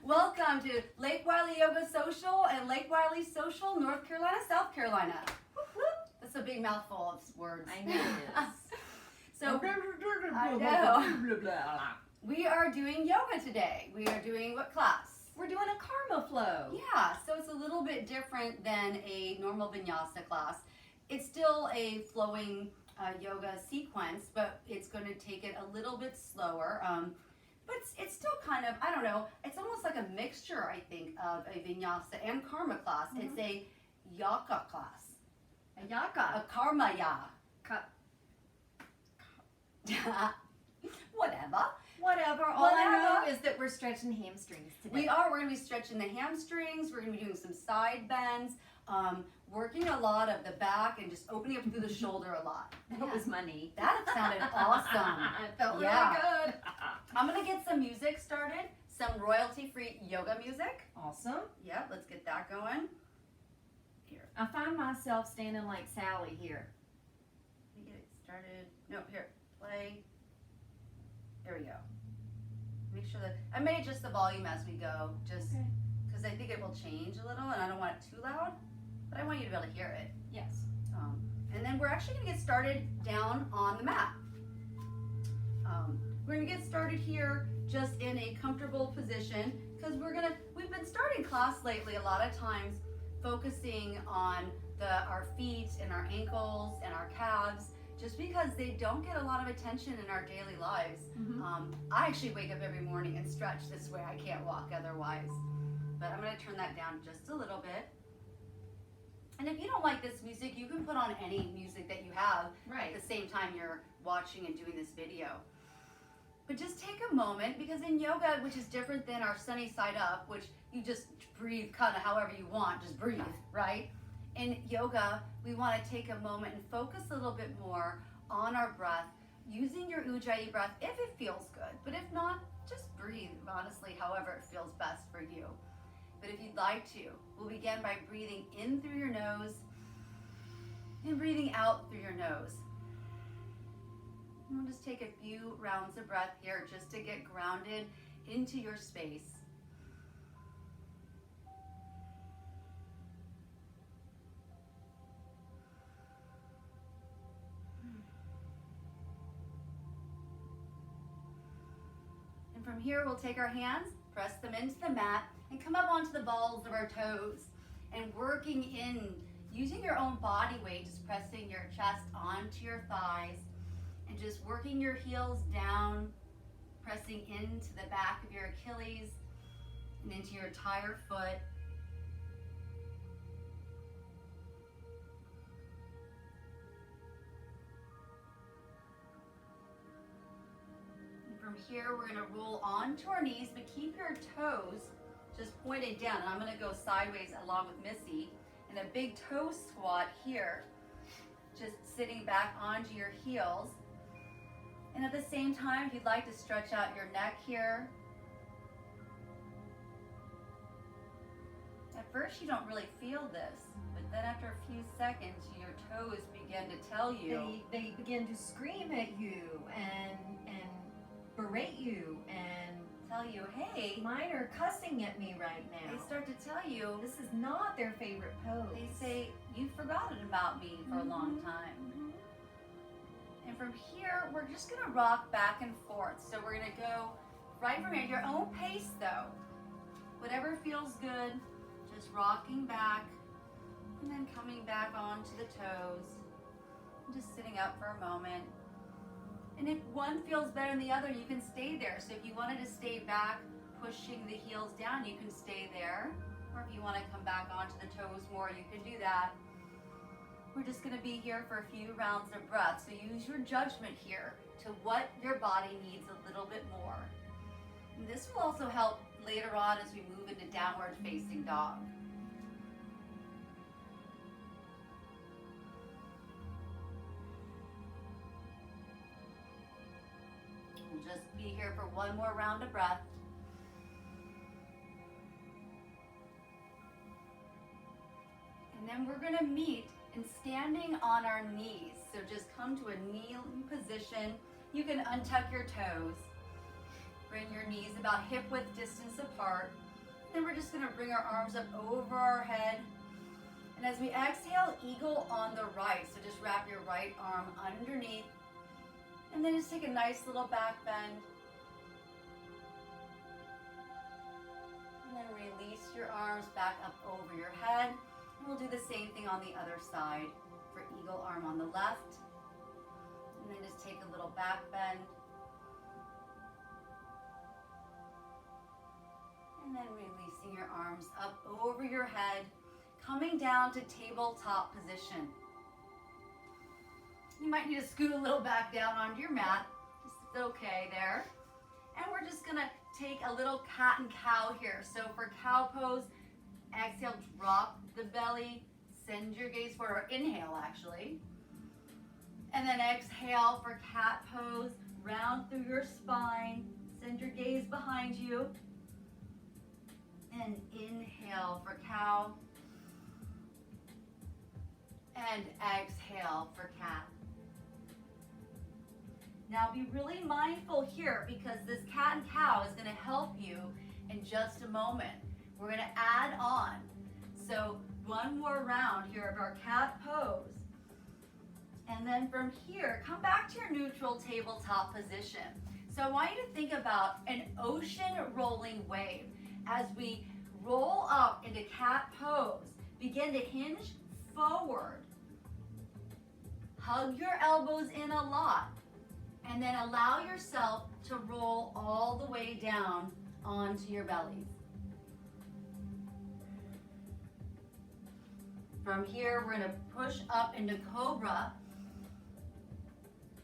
Welcome to Lake Wylie Yoga Social and Lake Wylie Social, North Carolina, South Carolina. That's a big mouthful of words. I know it is. So, I know. We are doing yoga today. We are doing what class? We're doing a karma flow. Yeah, so it's a little bit different than a normal vinyasa class. It's still a flowing yoga sequence, but it's going to take it a little bit slower. But it's still kind of, I don't know, it's almost like a mixture, I think, of a vinyasa and karma class. Mm-hmm. It's a yaka class. A yaka. A karma ya. Whatever. All I know is that we're stretching hamstrings today. We're going to be stretching the hamstrings. We're going to be doing some side bends, working a lot of the back and just opening up through the shoulder a lot. That was my knee. That sounded awesome. It felt really good. I'm going to get some music started, some royalty-free yoga music. Awesome. Yep, let's get that going. Here. I find myself standing like Sally here. Let me get it started. No, here, play. There we go. Make sure that, I may adjust the volume as we go, just because I think it will change a little and I don't want it too loud, but I want you to be able to hear it. Yes. And then we're actually going to get started down on the mat. We're going to get started here just in a comfortable position because we've been starting class lately a lot of times focusing on our feet and our ankles and our calves just because they don't get a lot of attention in our daily lives. Mm-hmm. I actually wake up every morning and stretch this way. I can't walk otherwise. But I'm going to turn that down just a little bit. And if you don't like this music, you can put on any music that you have at the same time you're watching and doing this video. But just take a moment, because in yoga, which is different than our sunny side up, which you just breathe kind of however you want, just breathe, right? In yoga, we want to take a moment and focus a little bit more on our breath, using your Ujjayi breath if it feels good. But if not, just breathe, honestly, however it feels best for you. But if you'd like to, we'll begin by breathing in through your nose and breathing out through your nose. And we'll just take a few rounds of breath here just to get grounded into your space. And from here, we'll take our hands, press them into the mat, and come up onto the balls of our toes. And working in, using your own body weight, just pressing your chest onto your thighs, and just working your heels down, pressing into the back of your Achilles and into your entire foot. And from here, we're going to roll onto our knees, but keep your toes just pointed down. And I'm going to go sideways along with Missy in a big toe squat here, just sitting back onto your heels. And at the same time, if you'd like to stretch out your neck here. At first, you don't really feel this, but then after a few seconds, your toes begin to tell you. They begin to scream at you and berate you and tell you, hey. Mine are cussing at me right now. They start to tell you. This is not their favorite pose. They say, you've forgotten about me for a long time. And from here, we're just going to rock back and forth. So we're going to go right from here, your own pace though. Whatever feels good, just rocking back and then coming back onto the toes. And just sitting up for a moment. And if one feels better than the other, you can stay there. So if you wanted to stay back, pushing the heels down, you can stay there. Or if you want to come back onto the toes more, you can do that. We're just going to be here for a few rounds of breath. So use your judgment here to what your body needs a little bit more. And this will also help later on as we move into downward facing dog. We'll just be here for one more round of breath. And then we're going to meet in standing on our knees. So just come to a kneeling position. You can untuck your toes. Bring your knees about hip width distance apart. Then we're just gonna bring our arms up over our head. And as we exhale, eagle on the right. So just wrap your right arm underneath. And then just take a nice little back bend. And then release your arms back up over your head. And we'll do the same thing on the other side for eagle arm on the left. And then just take a little back bend. And then releasing your arms up over your head, coming down to tabletop position. You might need to scoot a little back down onto your mat. Just okay there. And we're just gonna take a little cat and cow here. So for cow pose, exhale, drop the belly, send your gaze forward, or inhale actually. And then exhale for cat pose, round through your spine, send your gaze behind you. And inhale for cow. And exhale for cat. Now be really mindful here because this cat and cow is going to help you in just a moment. We're going to add on. So one more round here of our cat pose. And then from here, come back to your neutral tabletop position. So I want you to think about an ocean rolling wave. As we roll up into cat pose, begin to hinge forward. Hug your elbows in a lot. And then allow yourself to roll all the way down onto your bellies. From here, we're going to push up into cobra.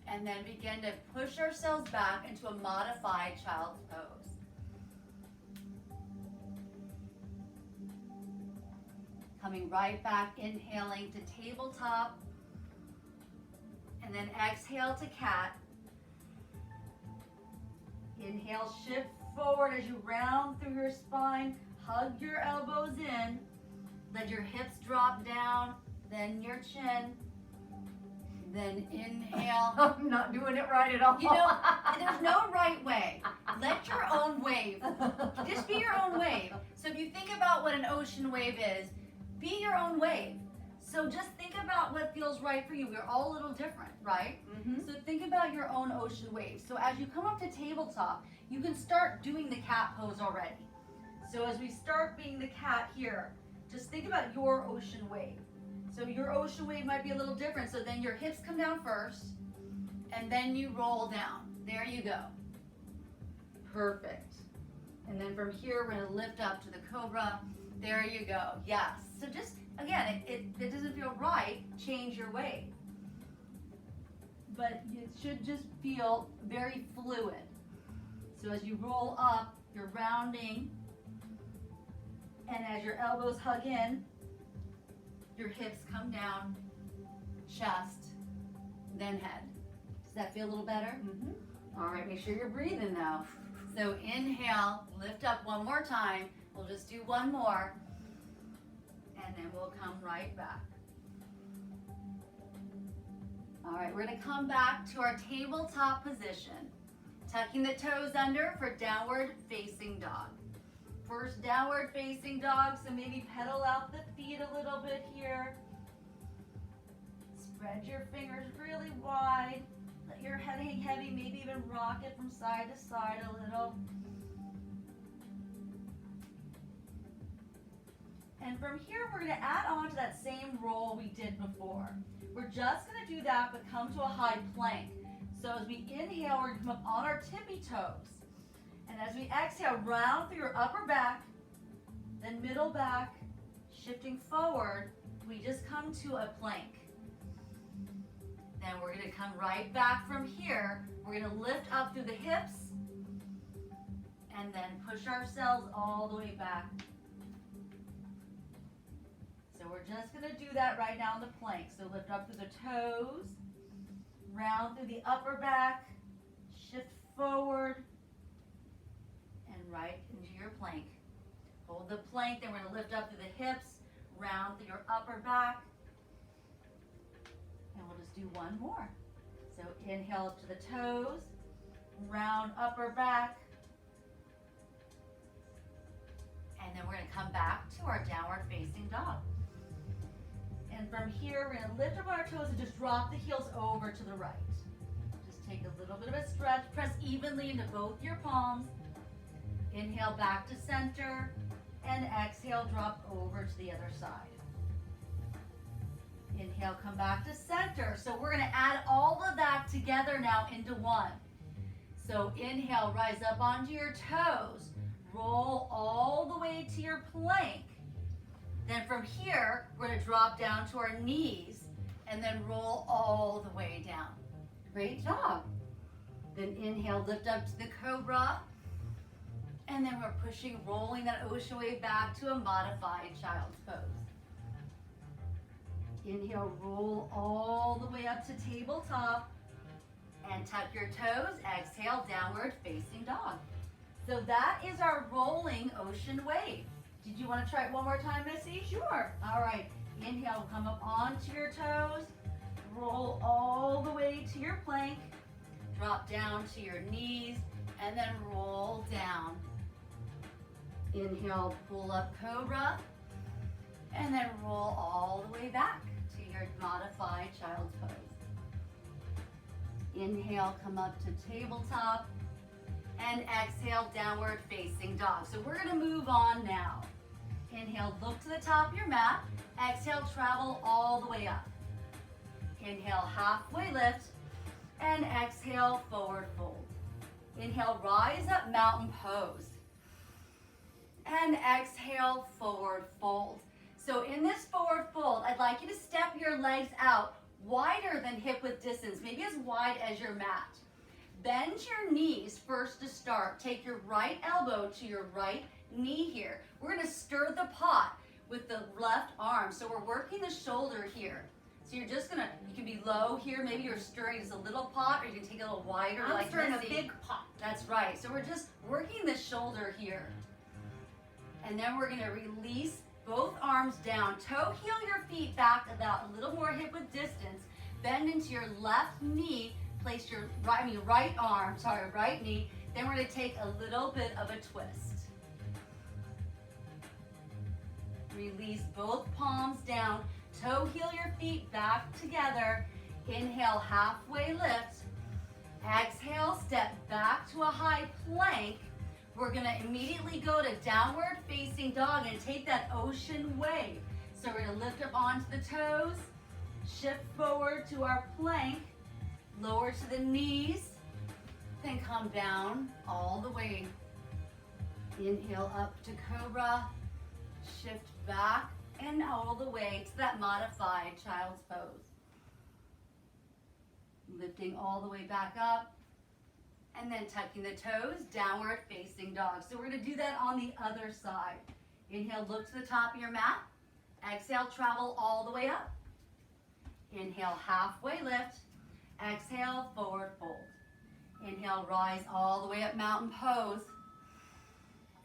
And then begin to push ourselves back into a modified child's pose. Coming right back, inhaling to tabletop. And then exhale to cat. Inhale, shift forward as you round through your spine. Hug your elbows in. Let your hips drop down, then your chin. Then inhale. I'm not doing it right at all. You know, there's no right way. Let your own wave. Just be your own wave. So if you think about what an ocean wave is, be your own wave. So just think about what feels right for you. We're all a little different, right? Mm-hmm. So think about your own ocean wave. So as you come up to tabletop, you can start doing the cat pose already. So as we start being the cat here, just think about your ocean wave. So your ocean wave might be a little different. So then your hips come down first, and then you roll down. There you go. Perfect. And then from here, we're gonna lift up to the cobra. There you go. Yes. So just, again, if it doesn't feel right, change your wave. But it should just feel very fluid. So as you roll up, you're rounding. And as your elbows hug in, your hips come down, chest, then head. Does that feel a little better? Mm-hmm. All right, make sure you're breathing now. So inhale, lift up one more time. We'll just do one more. And then we'll come right back. All right, we're gonna come back to our tabletop position. Tucking the toes under for downward facing dog. First downward facing dog, so maybe pedal out the feet a little bit here. Spread your fingers really wide. Let your head hang heavy, maybe even rock it from side to side a little. And from here, we're gonna add on to that same roll we did before. We're just gonna do that, but come to a high plank. So as we inhale, we're gonna come up on our tippy toes. And as we exhale, round through your upper back, then middle back, shifting forward, we just come to a plank. Then we're gonna come right back from here. We're gonna lift up through the hips, and then push ourselves all the way back. So we're just gonna do that right now in the plank. So lift up through the toes, round through the upper back, shift forward, and right into your plank. Hold the plank, then we're gonna lift up through the hips, round through your upper back, and we'll just do one more. So inhale up to the toes, round upper back, And then we're gonna come back to our downward facing dog. And from here, we're gonna lift up our toes and just drop the heels over to the right. Just take a little bit of a stretch, press evenly into both your palms. Inhale back to center, and exhale, drop over to the other side. Inhale, come back to center. So we're gonna add all of that together now into one. So inhale, rise up onto your toes. Roll all the way to your plank. Then from here, we're gonna drop down to our knees and then roll all the way down. Great job. Then inhale, lift up to the cobra. And then we're pushing, rolling that ocean wave back to a modified child's pose. Inhale, roll all the way up to tabletop. And tuck your toes. Exhale, downward facing dog. So that is our rolling ocean wave. Did you want to try it one more time, Missy? Sure. All right. Inhale, come up onto your toes. Roll all the way to your plank. Drop down to your knees and then roll down. Inhale, pull up cobra. And then roll all the way back to your modified child's pose. Inhale, come up to tabletop. And exhale, downward facing dog. So we're gonna move on now. Inhale, look to the top of your mat. Exhale, travel all the way up. Inhale, halfway lift. And exhale, forward fold. Inhale, rise up, mountain pose. And exhale, forward fold. So in this forward fold, I'd like you to step your legs out wider than hip width distance, maybe as wide as your mat. Bend your knees first to start. Take your right elbow to your right knee here. We're gonna stir the pot with the left arm. So we're working the shoulder here. So you're just gonna, you can be low here. Maybe you're stirring just a little pot, or you can take it a little wider. I'm like stirring Missy. a big pot. That's right. So we're just working the shoulder here. And then we're gonna release both arms down. Toe heel your feet back about a little more hip width distance. Bend into your left knee. Place your right knee. Then we're gonna take a little bit of a twist. Release both palms down. Toe heel your feet back together. Inhale, halfway lift. Exhale, step back to a high plank. We're gonna immediately go to downward facing dog and take that ocean wave. So we're gonna lift up onto the toes, shift forward to our plank, lower to the knees, then come down all the way. Inhale up to cobra, shift back and all the way to that modified child's pose. Lifting all the way back up and then tucking the toes, downward facing dog. So we're gonna do that on the other side. Inhale, look to the top of your mat. Exhale, travel all the way up. Inhale, halfway lift. Exhale, forward fold. Inhale, rise all the way up, mountain pose.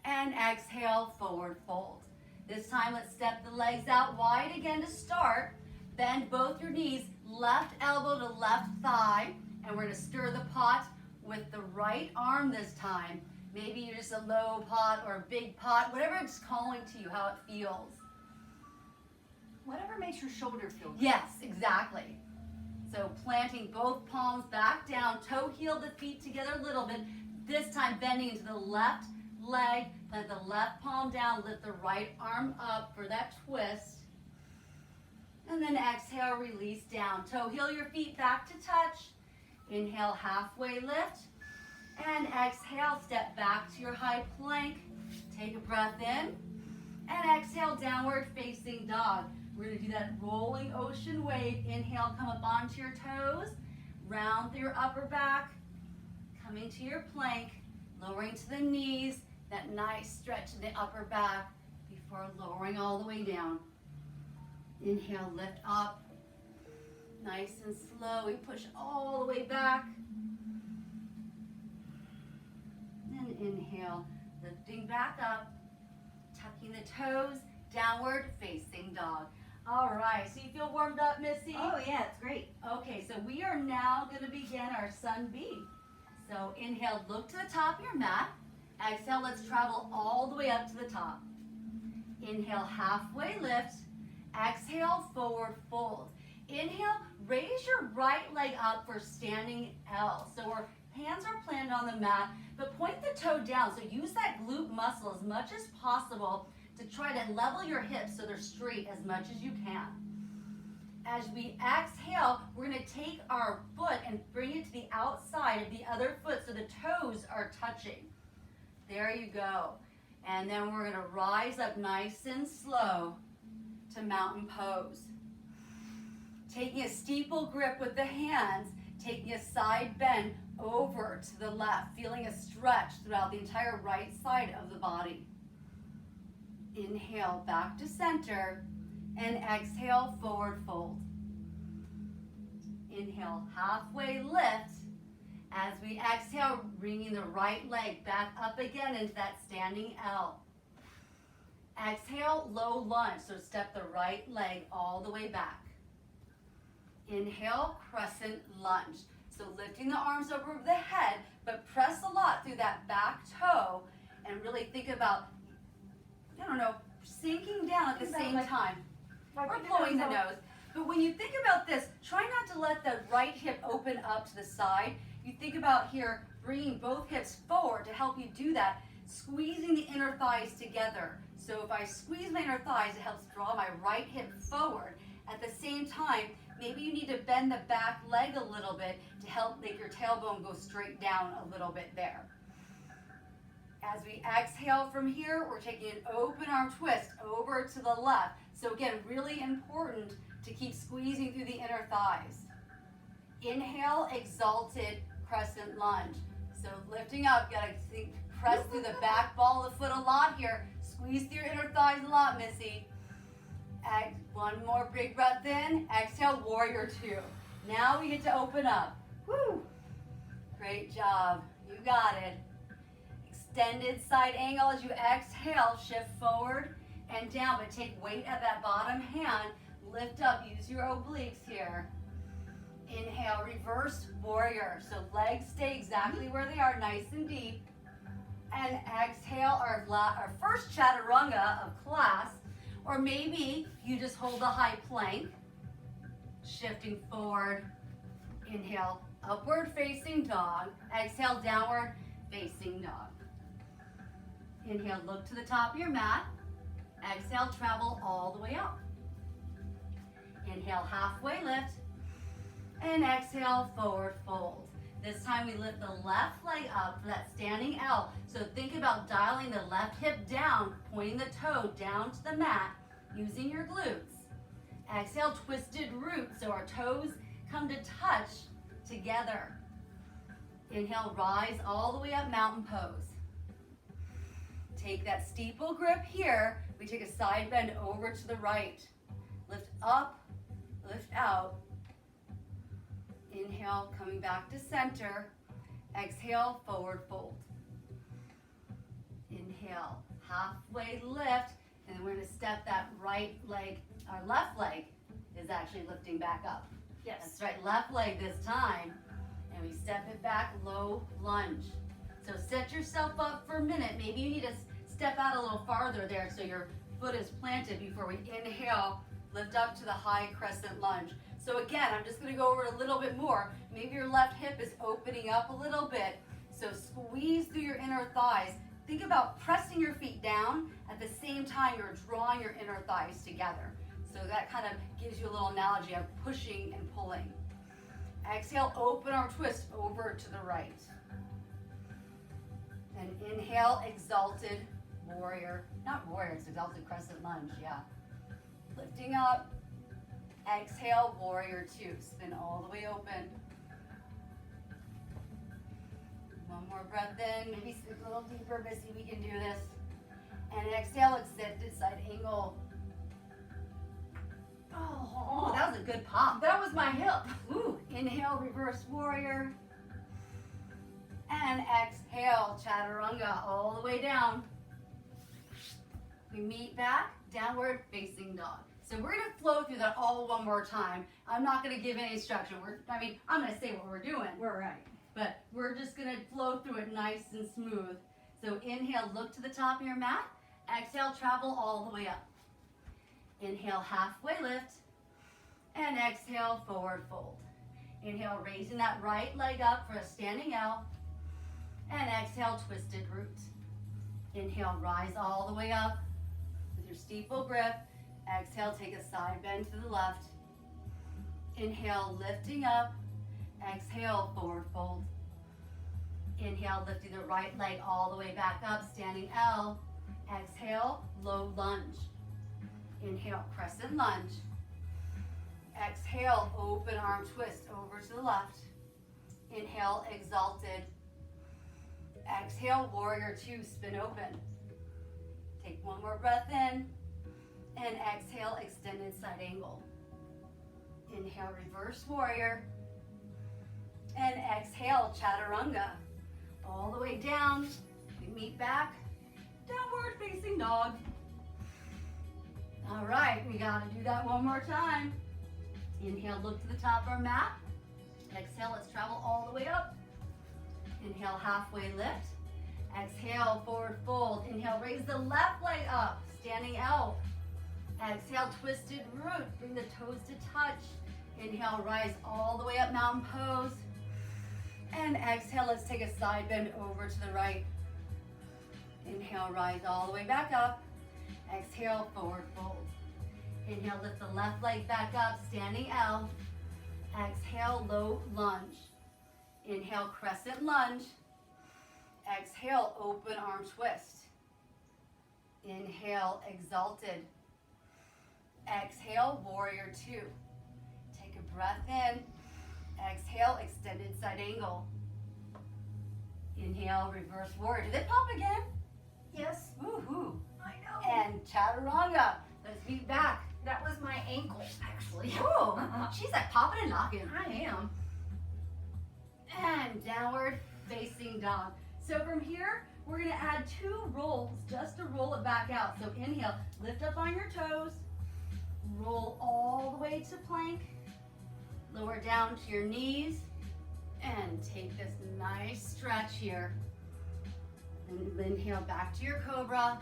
And exhale, forward fold. This time, let's step the legs out wide again to start. Bend both your knees, left elbow to left thigh. And we're gonna stir the pot with the right arm this time. Maybe you're just a low pot or a big pot, whatever it's calling to you, how it feels. Whatever makes your shoulder feel good. Yes, exactly. So planting both palms back down, toe heel the feet together a little bit. This time bending into the left leg, plant the left palm down, lift the right arm up for that twist. And then exhale, release down. Toe heel your feet back to touch. Inhale, halfway lift. And exhale, step back to your high plank. Take a breath in. And exhale, downward facing dog. We're gonna do that rolling ocean wave. Inhale, come up onto your toes. Round through your upper back. Coming to your plank. Lowering to the knees. That nice stretch in the upper back before lowering all the way down. Inhale, lift up. Nice and slow. We push all the way back. And inhale, lifting back up. Tucking the toes. Downward facing dog. All right, so you feel warmed up, Missy? Oh yeah, it's great. Okay, so we are now going to begin our sun B. So inhale, look to the top of your mat. Exhale, let's travel all the way up to the top. Inhale, halfway lift. Exhale, forward fold. Inhale, raise your right leg up for standing L. So our hands are planted on the mat, but point the toe down. So use that glute muscle as much as possible to try to level your hips so they're straight as much as you can. As we exhale, we're going to take our foot and bring it to the outside of the other foot so the toes are touching. There you go. And then we're going to rise up nice and slow to mountain pose. Taking a steeple grip with the hands, taking a side bend over to the left, feeling a stretch throughout the entire right side of the body. Inhale, back to center, and exhale, forward fold. Inhale, halfway lift. As we exhale, bringing the right leg back up again into that standing L. Exhale, low lunge, so step the right leg all the way back. Inhale, crescent lunge. So lifting the arms over the head, but press a lot through that back toe and really think about, sinking down at the same time. Or blowing the nose. But when you think about this, try not to let the right hip open up to the side. You think about here, bringing both hips forward to help you do that, squeezing the inner thighs together. So if I squeeze my inner thighs, it helps draw my right hip forward. At the same time, maybe you need to bend the back leg a little bit to help make your tailbone go straight down a little bit there. As we exhale from here, we're taking an open arm twist over to the left. So again, really important to keep squeezing through the inner thighs. Inhale, exalted crescent lunge. So lifting up, gotta press through the back ball of the foot a lot here. Squeeze through your inner thighs a lot, Missy. One more big breath in. Exhale, warrior two. Now we get to open up. Woo! Great job. You got it. Extended side angle as you exhale. Shift forward and down, but take weight at that bottom hand. Lift up. Use your obliques here. Inhale, reverse warrior. So legs stay exactly where they are, nice and deep. And exhale, our first chaturanga of class. Or maybe you just hold a high plank, shifting forward. Inhale, upward facing dog. Exhale, downward facing dog. Inhale, look to the top of your mat. Exhale, travel all the way up. Inhale, halfway lift. And exhale, forward fold. This time we lift the left leg up for that standing L. So think about dialing the left hip down, pointing the toe down to the mat, using your glutes. Exhale, twisted root, so our toes come to touch together. Inhale, rise all the way up, mountain pose. Take that steeple grip here. We take a side bend over to the right. Lift up, lift out. Inhale, coming back to center. Exhale, forward fold. Inhale, halfway lift, and we're going to step that right leg, our left leg is actually lifting back up. Yes. That's right, left leg this time, and we step it back, low lunge. So set yourself up for a minute. Maybe you need to step out a little farther there so your foot is planted before we inhale, lift up to the high crescent lunge. So again, I'm just going to go over it a little bit more. Maybe your left hip is opening up a little bit. So squeeze through your inner thighs. Think about pressing your feet down. At the same time, you're drawing your inner thighs together. So that kind of gives you a little analogy of pushing and pulling. Exhale, open arm twist over to the right. And inhale, exalted warrior. Not warrior, it's exalted crescent lunge, yeah. Lifting up. Exhale, warrior two. Spin all the way open. One more breath in. Maybe scoop a little deeper, Missy. We can do this. And exhale, extended side angle. Oh, that was a good pop. That was my hip. Ooh. Inhale, reverse warrior. And exhale, chaturanga all the way down. We meet back, downward facing dog. So we're going to flow through that all one more time. I'm not going to give any instruction. I'm going to say what we're doing. We're right. But we're just going to flow through it nice and smooth. So inhale, look to the top of your mat. Exhale, travel all the way up. Inhale, halfway lift. And exhale, forward fold. Inhale, raising that right leg up for a standing L. And exhale, twisted root. Inhale, rise all the way up with your steeple grip. Exhale, take a side bend to the left. Inhale, lifting up. Exhale, forward fold. Inhale, lifting the right leg all the way back up, standing L. Exhale, low lunge. Inhale, crescent lunge. Exhale, open arm twist over to the left. Inhale, exalted. Exhale, warrior two, spin open. Take one more breath in. And exhale, extended side angle. Inhale, reverse warrior. And exhale, chaturanga. All the way down. We meet back. Downward facing dog. All right, we gotta do that one more time. Inhale, look to the top of our mat. Exhale, let's travel all the way up. Inhale, halfway lift. Exhale, forward fold. Inhale, raise the left leg up, standing L. Exhale, twisted root. Bring the toes to touch. Inhale, rise all the way up, mountain pose. And exhale, let's take a side bend over to the right. Inhale, rise all the way back up. Exhale, forward fold. Inhale, lift the left leg back up, standing L. Exhale, low lunge. Inhale, crescent lunge. Exhale, open arm twist. Inhale, exalted. Exhale, warrior two. Take a breath in. Exhale, extended side angle. Inhale, reverse warrior. Did it pop again? Yes, Woohoo. I know. And chaturanga. Let's meet back. That was my ankle, actually. Ooh, she's like popping and knocking. I am. And downward facing dog. So from here, we're gonna add 2 rolls just to roll it back out. So inhale, lift up on your toes, roll all the way to plank, lower down to your knees, and take this nice stretch here. And inhale back to your cobra,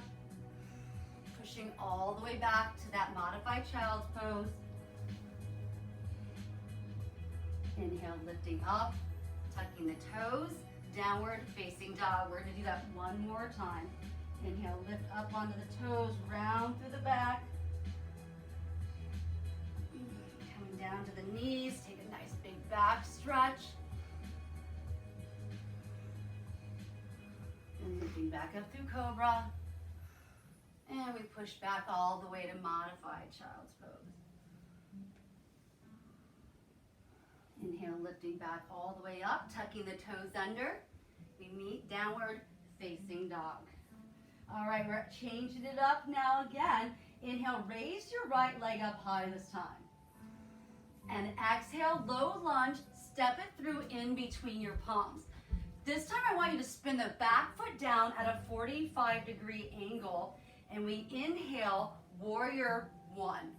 pushing all the way back to that modified child's pose. Inhale, lifting up, tucking the toes, downward facing dog. We're gonna do that one more time. Inhale, lift up onto the toes, round through the back. Coming down to the knees, take a nice big back stretch. And lifting back up through cobra. And we push back all the way to modified child's pose. Inhale, lifting back all the way up, tucking the toes under. We meet downward facing dog. All right, we're changing it up now again. Inhale, raise your right leg up high this time. And exhale, low lunge, step it through in between your palms. This time I want you to spin the back foot down at a 45-degree angle. And we inhale, warrior one.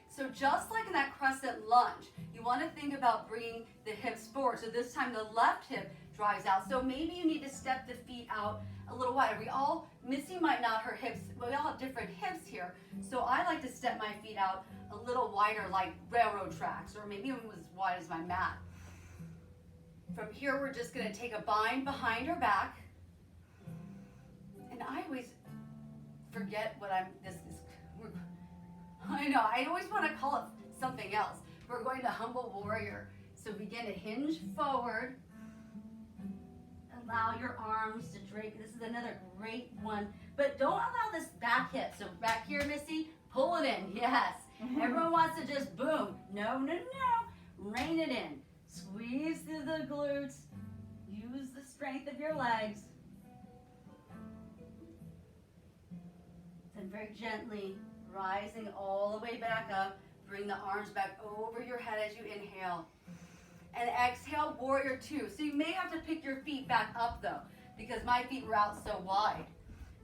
So just like in that crescent lunge, you want to think about bringing the hips forward. So this time the left hip drives out. So maybe you need to step the feet out a little wider. Missy might not, her hips, we all have different hips here. So I like to step my feet out a little wider like railroad tracks, or maybe even as wide as my mat. From here, we're just gonna take a bind behind our back. And I always forget what I know, I always want to call it something else. We're going to humble warrior. So begin to hinge forward. Allow your arms to drape. This is another great one. But don't allow this back hip. So back here, Missy, pull it in. Yes. Everyone wants to just boom. No, no, no. Rein it in. Squeeze through the glutes. Use the strength of your legs. And very gently, rising all the way back up. Bring the arms back over your head as you inhale. And exhale, warrior two. So you may have to pick your feet back up though, because my feet were out so wide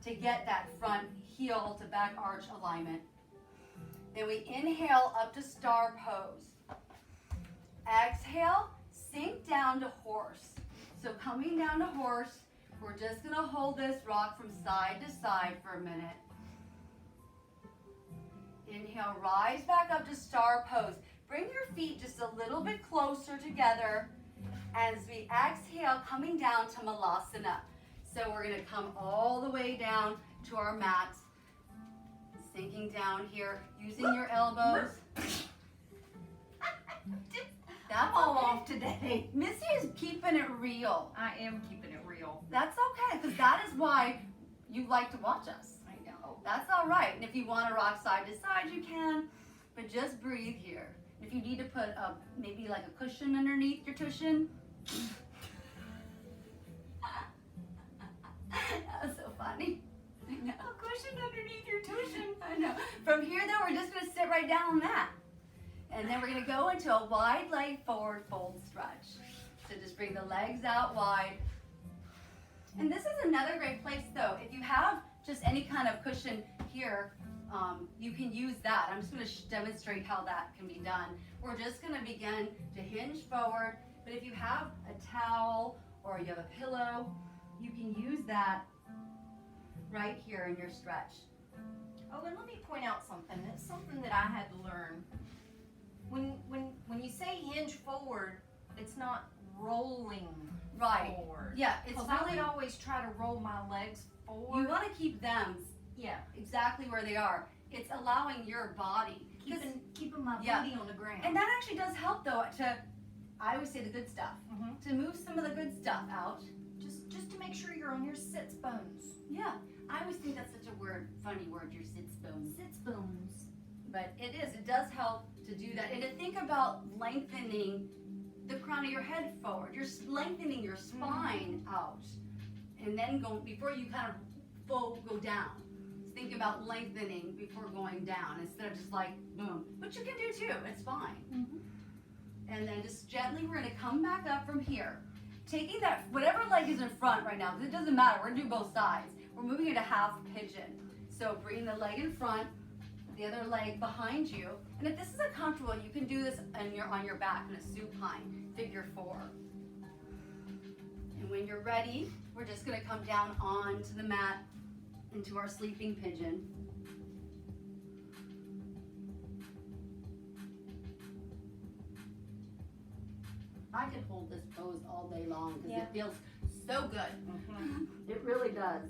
to get that front heel to back arch alignment. Then we inhale up to star pose. Exhale, sink down to horse. So coming down to horse, we're just gonna hold this rock from side to side for a minute. Inhale, rise back up to star pose. Bring your feet just a little bit closer together as we exhale, coming down to Malasana. So we're gonna come all the way down to our mat, sinking down here, using your elbows. That's all off today. Missy is keeping it real. I am keeping it real. That's okay, because that is why you like to watch us. I know. That's all right. And if you want to rock side to side, you can, but just breathe here. If you need to put maybe like a cushion underneath your cushion. That was so funny. I know. A cushion underneath your cushion. I know. From here, though, we're just going to sit right down on that. And then we're going to go into a wide leg forward fold stretch. So just bring the legs out wide. And this is another great place, though. If you have just any kind of cushion here, you can use that. I'm just going to demonstrate how that can be done. We're just going to begin to hinge forward. But if you have a towel or you have a pillow, you can use that right here in your stretch. Oh, and let me point out something. It's something that I had to learn. When you say hinge forward, it's not rolling forward. Yeah, it's I really, would always try to roll my legs forward. you want to keep them exactly where they are. It's allowing your body. Keeping my Yeah. booty on the ground. And that actually does help, though, I always say the good stuff, to move some of the good stuff out. Just to make sure you're on your sits bones. Yeah, I always think that's such a funny word, your sits bones. Sits bones. But it does help to do that. And to think about lengthening the crown of your head forward. You're lengthening your spine out. And then before you kind of go down. Just think about lengthening before going down instead of just like, boom. Which you can do too, it's fine. And then just gently, we're gonna come back up from here. Taking that, whatever leg is in front right now, because it doesn't matter, we're gonna do both sides. We're moving into half pigeon. So bring the leg in front, the other leg behind you. And if this is uncomfortable, you can do this on your back in a supine, figure 4. And when you're ready, we're just gonna come down onto the mat into our sleeping pigeon. I could hold this pose all day long because it feels so good. It really does.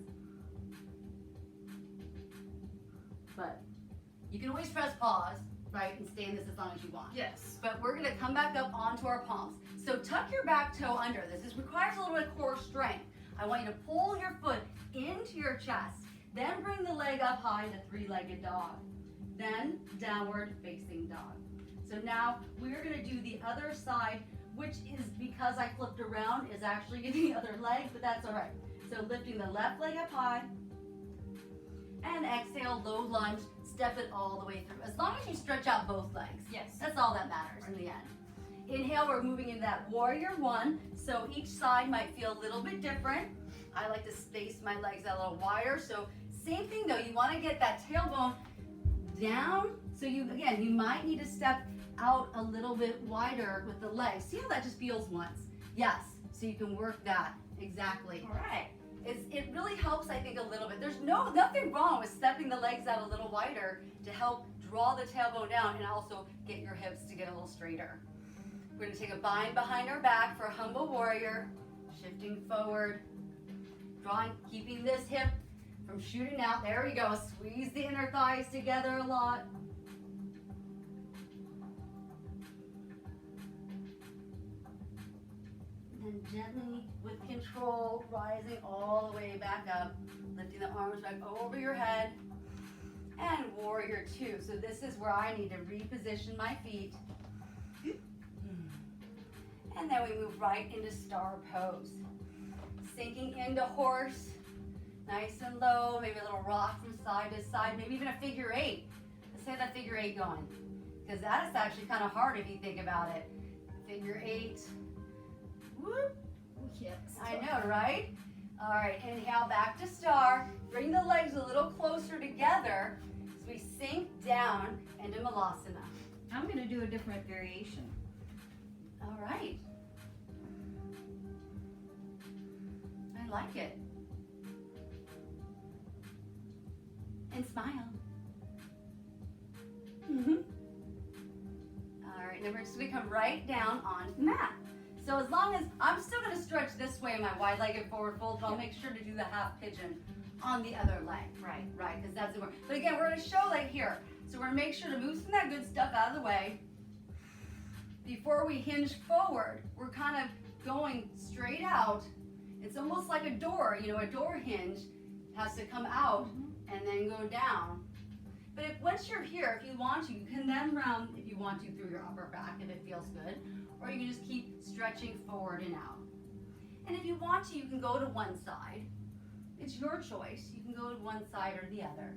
But you can always press pause, right, and stay in this as long as you want. Yes. But we're gonna come back up onto our palms. So tuck your back toe under. This requires a little bit of core strength. I want you to pull your foot into your chest. Then bring the leg up high to three-legged dog. Then downward facing dog. So now we're gonna do the other side, which is, because I flipped around, is actually the other leg, but that's all right. So lifting the left leg up high, and exhale, low lunge, step it all the way through. As long as you stretch out both legs. Yes. That's all that matters in the end. Inhale, we're moving into that warrior 1. So each side might feel a little bit different. I like to space my legs out a little wider. So same thing though, you want to get that tailbone down. So you might need to step out a little bit wider with the legs. See how that just feels once? Yes, so you can work that, exactly. All right. It really helps, I think, a little bit. There's nothing wrong with stepping the legs out a little wider to help draw the tailbone down and also get your hips to get a little straighter. We're gonna take a bind behind our back for a humble warrior, shifting forward, drawing, keeping this hip from shooting out. There we go, squeeze the inner thighs together a lot. And gently, with control, rising all the way back up, lifting the arms back over your head, and warrior 2. So this is where I need to reposition my feet. And then we move right into star pose. Sinking into horse, nice and low, maybe a little rock from side to side, maybe even a figure 8. Let's have that figure 8 going, because that is actually kind of hard if you think about it. Figure 8. Whoop. Yes. I know, right? All right, inhale back to star. Bring the legs a little closer together as we sink down into Malasana. I'm going to do a different variation. All right. I like it. And smile. All right, now we're just gonna come right down on the mat. So as long as, I'm still gonna stretch this way in my wide-legged forward fold, but I'll make sure to do the half pigeon on the other leg. Right. Right, because that's the word. But again, we're gonna show like here. So we're gonna make sure to move some of that good stuff out of the way. Before we hinge forward, we're kind of going straight out. It's almost like a door, you know, a door hinge has to come out and then go down. But if once you're here, if you want to, you can then round, if you want to, through your upper back if it feels good, or you can just keep stretching forward and out. And if you want to, you can go to one side. It's your choice. You can go to one side or the other.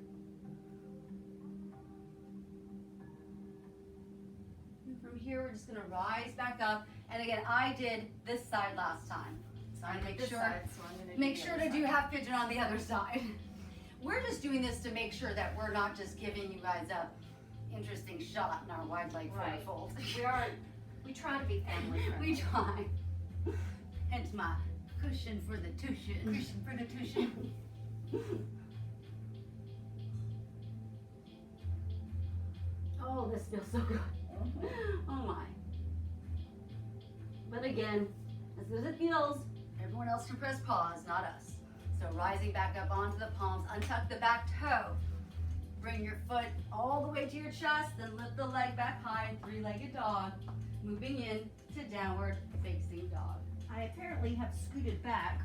And from here, we're just gonna rise back up. And again, I did this side last time. So I make sure, to do half pigeon on the other side. We're just doing this to make sure that we're not just giving you guys a interesting shot in our wide leg fold. We try to be family friendly. We try. Hence my cushion for the tushin. Cushion for the tushin. Oh, this feels so good. Oh my. But again, as good as it feels, everyone else can press pause, not us. So rising back up onto the palms, untuck the back toe. Bring your foot all the way to your chest, then lift the leg back high in three-legged dog. Moving in to downward facing dog. I apparently have scooted back.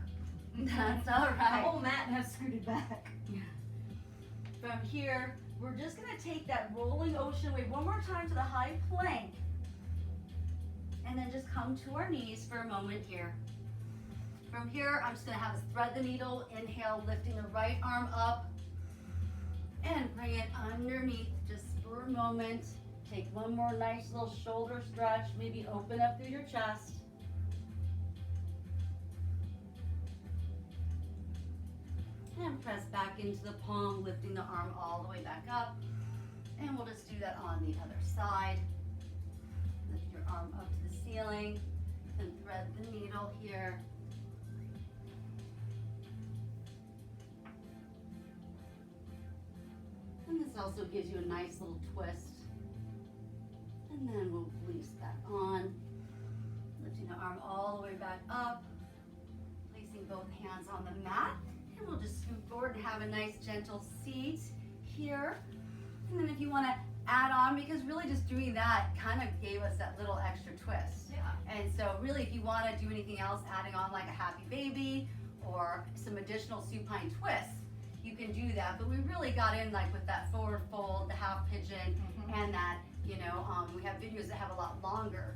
That's all The right. whole mat has scooted back. From here, we're just gonna take that rolling ocean wave one more time to the high plank. And then just come to our knees for a moment here. From here, I'm just gonna have us thread the needle, inhale, lifting the right arm up, and bring it underneath just for a moment. Take one more nice little shoulder stretch, maybe open up through your chest. And press back into the palm, lifting the arm all the way back up. And we'll just do that on the other side. Lift your arm up to the ceiling and thread the needle here. And this also gives you a nice little twist. And then we'll release that on. Lifting the arm all the way back up. Placing both hands on the mat. And we'll just scoot forward and have a nice gentle seat here. And then if you want to add on, because really just doing that kind of gave us that little extra twist. Yeah. And so really if you want to do anything else, adding on like a happy baby or some additional supine twists, you can do that. But we really got in like with that forward fold, the half pigeon, and that, you know, we have videos that have a lot longer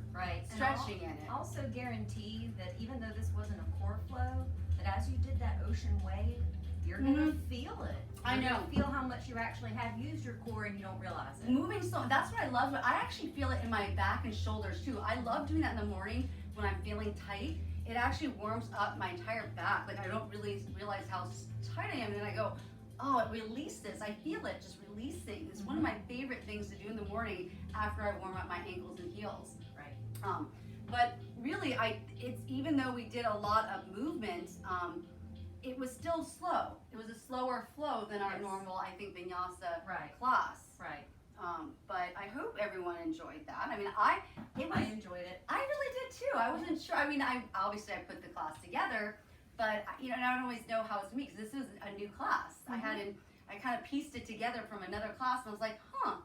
stretching in it. Also guarantee that even though this wasn't a core flow, that as you did that ocean wave, you're gonna feel it. I know. You're gonna feel how much you actually have used your core and you don't realize it. Moving slow, that's what I love. I actually feel it in my back and shoulders too. I love doing that in the morning when I'm feeling tight. It actually warms up my entire back. Like I don't really realize how tight I am. And then I go, oh, it releases. I feel it just releasing. It's one of my favorite things to do in the morning after I warm up my ankles and heels. Right. But really, it's even though we did a lot of movement, it was still slow. It was a slower flow than our normal, I think, Vinyasa class. Right. But I hope everyone enjoyed that. I mean, I enjoyed it. I really did too. I wasn't sure. I mean, I put the class together, but you know, I don't always know how it's me because this is a new class. I kind of pieced it together from another class, and I was like, huh.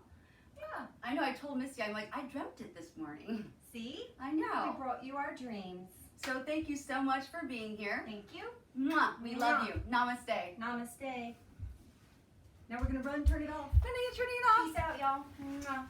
Yeah. I know. I told Missy, I'm like, I dreamt it this morning. See? I know. We brought you our dreams. So thank you so much for being here. Thank you. Mwah. We love you. Namaste. Namaste. Now we're gonna run, turn it off. When are you turning it off? Peace out, y'all. Mwah.